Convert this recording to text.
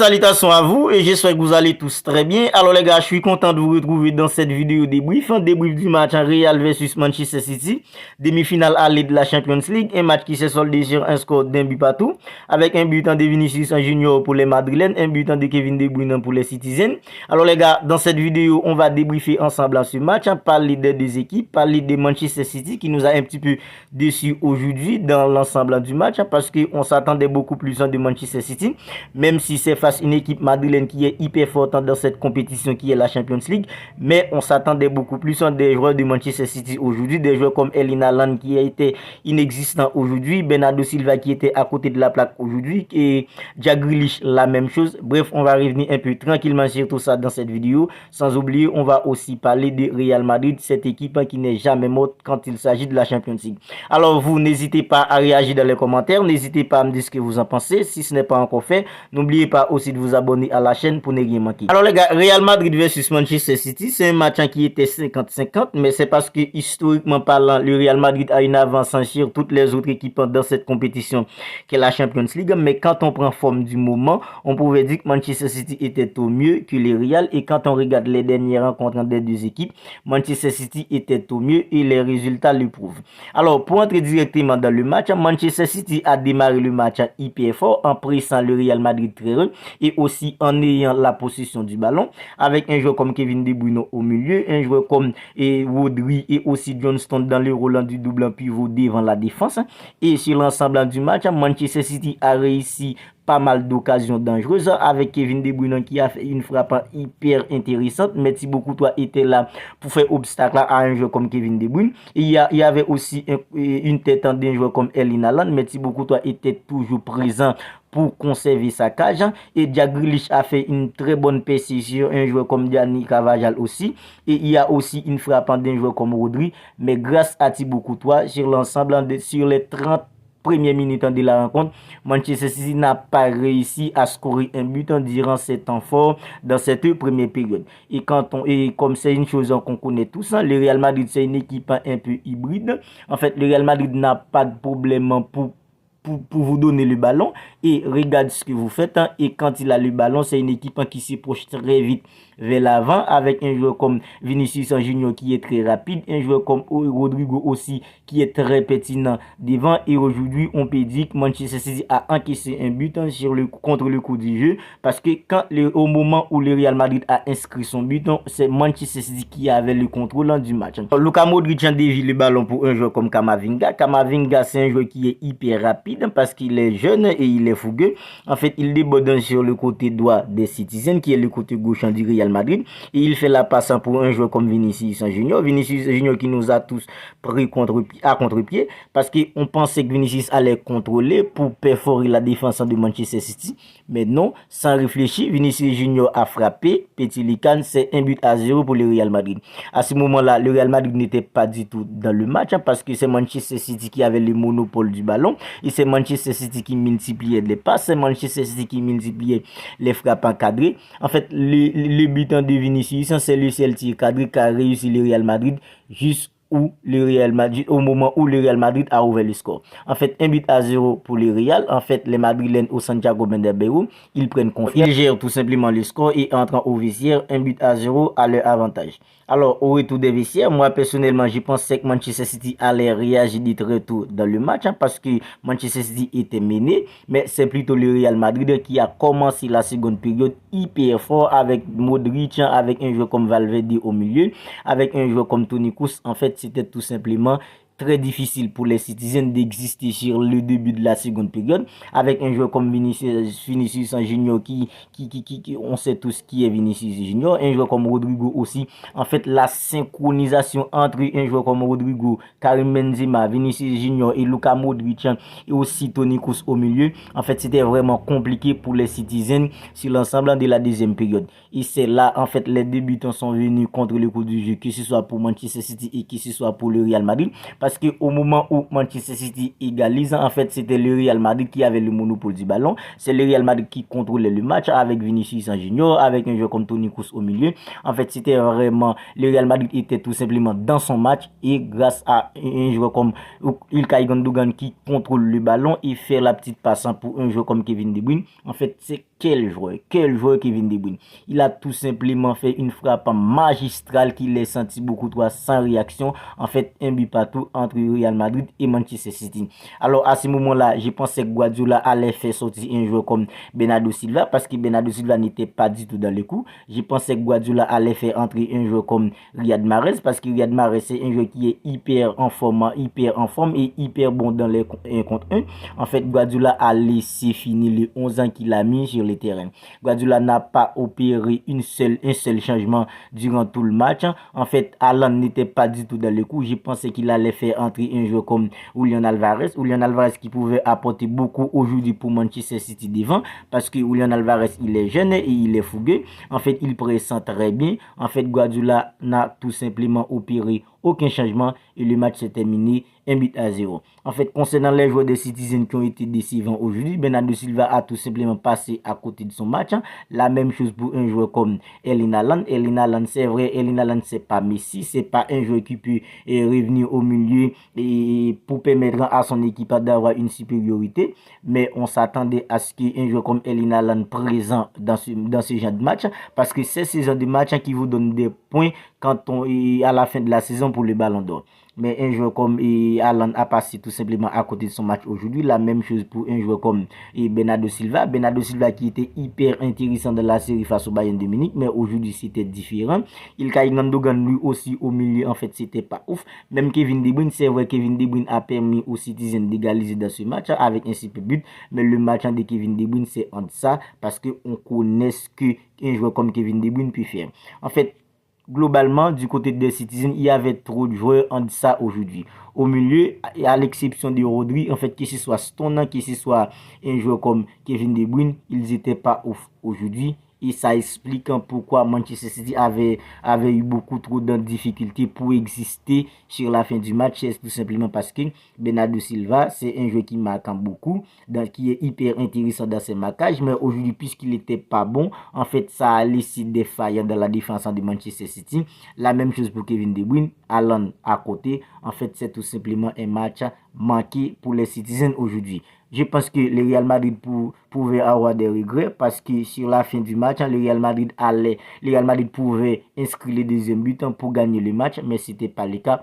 salutations à vous et j'espère que vous allez tous très bien. Alors les gars, je suis content de vous retrouver dans cette vidéo débrief, débrief du match en Real versus Manchester City, demi-finale aller de la Champions League, un match qui s'est soldé sur un score d'un but partout, avec un but de Vinicius Junior pour les Madrilènes, un but de Kevin De Bruyne pour les Citizens. Alors les gars, dans cette vidéo, on va débriefer ensemble à ce match, parler des deux équipes, parler de Manchester City qui nous a un petit peu déçus aujourd'hui dans l'ensemble du match, parce qu'on s'attendait beaucoup plus de Manchester City, même si c'est face à une équipe madrilène qui est hyper forte dans cette compétition qui est la Champions League, mais on s'attendait beaucoup plus des joueurs de Manchester City aujourd'hui, des joueurs comme Erling Haaland qui a été inexistant aujourd'hui, Bernardo Silva qui était à côté de la plaque aujourd'hui, et Jack Grealish la même chose. Bref, on va revenir un peu tranquillement sur tout ça dans cette vidéo. Sans oublier, on va aussi parler de Real Madrid, cette équipe qui n'est jamais morte quand il s'agit de la Champions League. Alors vous, n'hésitez pas à réagir dans les commentaires, n'hésitez pas à me dire ce que vous en pensez, si ce n'est pas encore fait. N'oubliez pas aussi de vous abonner à la chaîne pour ne rien manquer. Alors les gars, Real Madrid versus Manchester City, c'est un match qui était 50-50, mais c'est parce que historiquement parlant, le Real Madrid a une avance sur toutes les autres équipes dans cette compétition qui est la Champions League. Mais quand on prend forme du moment, on pouvait dire que Manchester City était au mieux que le Real. Et quand on regarde les dernières rencontres des deux équipes, Manchester City était au mieux et les résultats le prouvent. Alors pour entrer directement dans le match, Manchester City a démarré le match hyper fort en pressant le Real Madrid très haut et aussi en ayant la possession du ballon, avec un joueur comme Kevin De Bruyne au milieu, un joueur comme Rodri et aussi Johnston dans le rôle du double pivot devant la défense. Et sur l'ensemble du match, Manchester City a réussi pas mal d'occasions dangereuses, avec Kevin De Bruyne qui a fait une frappe hyper intéressante, mais Thibaut Courtois était là pour faire obstacle à un joueur comme Kevin De Bruyne. Et il y avait aussi une tête d'un joueur comme Erling Haaland, mais Thibaut Courtois était toujours présent pour conserver sa cage. Et Jack Grealish a fait une très bonne percée sur un joueur comme Dani Carvajal aussi. Et il y a aussi une frappe d'un joueur comme Rodri, mais grâce à Thibaut Courtois, sur l'ensemble, sur les 30 premières minutes de la rencontre, Manchester City n'a pas réussi à scorer un but durant ce temps fort dans cette première période. Et comme c'est une chose qu'on connaît tous, le Real Madrid c'est une équipe un peu hybride. En fait, le Real Madrid n'a pas de problème pour vous donner le ballon et regarde ce que vous faites, et quand il a le ballon, c'est une équipe qui se projette très vite vers l'avant, avec un joueur comme Vinicius Junior qui est très rapide, un joueur comme Rodrigo aussi qui est très pertinent devant. Et aujourd'hui, on peut dire que Manchester City a encaissé un but contre le coup du jeu, parce que au moment où le Real Madrid a inscrit son but, c'est Manchester City qui avait le contrôle du match. Luka Modric a dévié le ballon pour un joueur comme Camavinga. Camavinga, c'est un joueur qui est hyper rapide parce qu'il est jeune et il est fougueux. En fait, il déborde sur le côté droit des Citizens, qui est le côté gauche du Real Madrid, et il fait la passe pour un joueur comme Vinicius Junior. Vinicius Junior qui nous a tous pris à contre-pied, parce qu'on pensait que Vinicius allait contrôler pour perforer la défense de Manchester City, mais non, sans réfléchir, Vinicius Junior a frappé Petit Lican. C'est 1-0 pour le Real Madrid. À ce moment-là, le Real Madrid n'était pas du tout dans le match, parce que c'est Manchester City qui avait le monopole du ballon, et c'est Manchester City qui multipliait les passes, c'est Manchester City qui multipliait les frappes encadrées. En fait, le but de Vinicius, c'est le seul tir cadré qui a réussi le Real Madrid au moment où le Real Madrid a ouvert le score. En fait, 1-0 pour le Real. En fait, les Madrilènes au Santiago Bernabéu, ils prennent confiance, ils gèrent tout simplement le score et entrent au vestiaire, 1-0 à leur avantage. Alors, au retour des vestiaires, moi personnellement, je pensais que Manchester City allait réagir de retour dans le match, parce que Manchester City était mené, mais c'est plutôt le Real Madrid qui a commencé la seconde période hyper fort, avec Modric, avec un joueur comme Valverde au milieu, avec un joueur comme Toni Kroos. En fait, c'était tout simplement très difficile pour les Citizens d'exister sur le début de la seconde période, avec un joueur comme Vinicius Junior qui on sait tous qui est Vinicius Junior, un joueur comme Rodrigo aussi. En fait, la synchronisation entre un joueur comme Rodrigo, Karim Benzema, Vinicius Junior et Luka Modric, et aussi Toni Kroos au milieu, en fait, c'était vraiment compliqué pour les Citizens sur l'ensemble de la deuxième période. Et c'est là, en fait, les débutants sont venus contre le coup du jeu, que ce soit pour Manchester City et que ce soit pour le Real Madrid, parce qu'au moment où Manchester City égalise, en fait, c'était le Real Madrid qui avait le monopole du ballon. C'est le Real Madrid qui contrôlait le match, avec Vinicius Junior, avec un joueur comme Toni Kroos au milieu. En fait, c'était vraiment, le Real Madrid était tout simplement dans son match, et grâce à un joueur comme Ilkay Gundogan qui contrôle le ballon et fait la petite passe pour un joueur comme Kevin De Bruyne, en fait, c'est quel joueur Kevin De Bruyne. Il a tout simplement fait une frappe magistrale qui laisse senti beaucoup trop sans réaction. En fait, un but partout entre Real Madrid et Manchester City. Alors à ce moment-là, je pensais que Guardiola allait faire sortir un joueur comme Bernardo Silva parce que Bernardo Silva n'était pas du tout dans le coup. Je pensais que Guardiola allait faire entrer un joueur comme Riyad Mahrez parce que Riyad Mahrez c'est un joueur qui est hyper en forme et hyper bon dans les 1 contre 1. En fait, Guardiola a laissé finir les 11 ans qu'il a mis sur le terrain. Guardiola n'a pas opéré un seul changement durant tout le match. En fait, Haaland n'était pas du tout dans le coup. Je pensais qu'il allait faire entrer un joueur comme Julian Alvarez. Julian Alvarez qui pouvait apporter beaucoup aujourd'hui pour Manchester City devant parce que Julian Alvarez il est jeune et il est fougueux. En fait, il pressent très bien. En fait, Guardiola n'a tout simplement opéré aucun changement et le match s'est terminé 1-0. En fait, concernant les joueurs des Citizens qui ont été décevants aujourd'hui, Bernardo Silva a tout simplement passé à côté de son match. La même chose pour un joueur comme Erling Haaland. Erling Haaland, c'est vrai, Erling Haaland c'est pas Messi, c'est pas un joueur qui peut revenir au milieu et pour permettre à son équipe d'avoir une supériorité, mais on s'attendait à ce qu'un joueur comme Erling Haaland présent dans ce genre de match parce que c'est ce genre de match qui vous donne des points quand on est à la fin de la saison pour le Ballon d'Or. Mais un joueur comme Haaland a passé tout simplement à côté de son match aujourd'hui. La même chose pour un joueur comme Bernardo Silva. Bernardo Silva qui était hyper intéressant dans la série face au Bayern de Munich. Mais aujourd'hui, c'était différent. Ilkay Gundogan, lui aussi, au milieu, en fait, c'était pas ouf. Même Kevin De Bruyne, c'est vrai, Kevin De Bruyne a permis aux Citizens d'égaliser dans ce match avec un super but. Mais le match de Kevin De Bruyne, c'est en ça parce qu'on connaît ce qu'un joueur comme Kevin De Bruyne peut faire. En fait, globalement, du côté des Citizens, il y avait trop de joueurs en ça aujourd'hui. Au milieu, à l'exception de Rodri, en fait, que ce soit Stones, que ce soit un joueur comme Kevin De Bruyne, ils n'étaient pas ouf aujourd'hui. Et ça explique pourquoi Manchester City avait eu beaucoup trop de difficultés pour exister sur la fin du match. C'est tout simplement parce que Bernardo Silva, c'est un joueur qui marque beaucoup, qui est hyper intéressant dans ses marquages. Mais aujourd'hui, puisqu'il n'était pas bon, en fait, ça a laissé des failles dans la défense de Manchester City. La même chose pour Kevin De Bruyne, Haaland à côté. En fait, c'est tout simplement un match manqué pour les Citizens aujourd'hui. Je pense que le Real Madrid pouvait avoir des regrets parce que sur la fin du match, le Real Madrid pouvait inscrire le deuxième but pour gagner le match, mais ce n'était pas le cas.